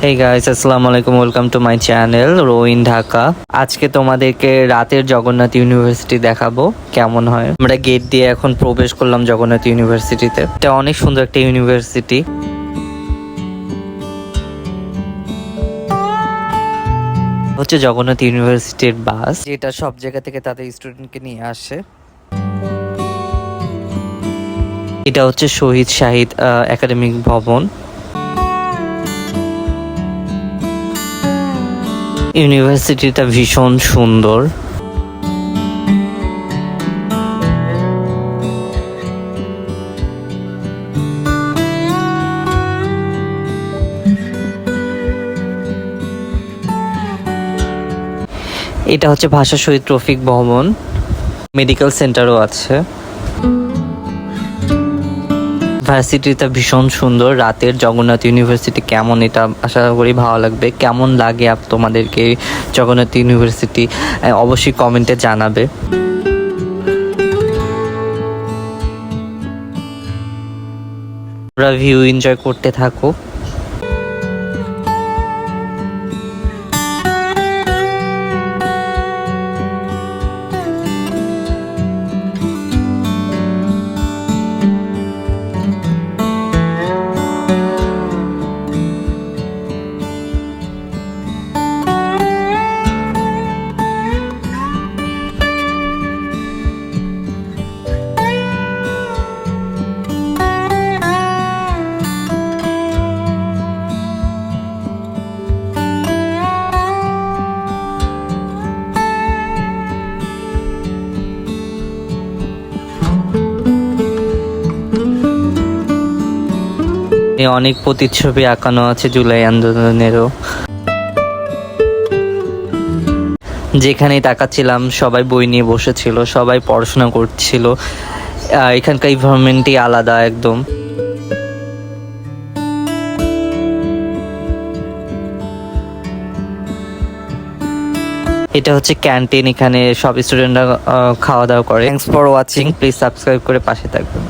হেই guys, আসসালামু আলাইকুম, welcome to my channel রোইন ঢাকা। আজকে তোমাদেরকে রাতের জগন্নাথ ইউনিভার্সিটি দেখাবো কেমন হয়। আমরা গেট দিয়ে এখন প্রবেশ করলাম জগন্নাথ ইউনিভার্সিটিতে। এটা অনেক সুন্দর একটা ইউনিভার্সিটি। হচ্ছে জগন্নাথ ইউনিভার্সিটির বাস, যেটা সব জায়গা থেকে তাদের স্টুডেন্টকে নিয়ে আসে। এটা হচ্ছে শহীদ শাহিদ একাডেমিক ভবন। ইউনিভার্সিটিটা ভীষণ সুন্দর। এটা হচ্ছে ভাষা শহীদ রফিক ভবন। মেডিকেল সেন্টারও আছে। ভার্সিটিটা ভীষণ সুন্দর। রাতের জগন্নাথ ইউনিভার্সিটি কেমন, এটা আশা করি ভালো লাগবে। কেমন লাগে তোমাদেরকে জগন্নাথ ইউনিভার্সিটি অবশ্যই কমেন্টে জানাবে। তোমরা ভিউ এনজয় করতে থাকো। অনেক প্রতিচ্ছবি আঁকানো আছে জুলাই আন্দোলনেরও। যেখানেই তাকাচ্ছিলাম সবাই বই নিয়ে বসেছিল, সবাই পড়াশোনা করছিল। এখানকার এনভায়রনমেন্টই আলাদা একদম। এটা হচ্ছে ক্যান্টিন, এখানে সব স্টুডেন্টরা খাওয়া দাওয়া করে। Thanks for watching, please subscribe করে পাশে থাকবেন।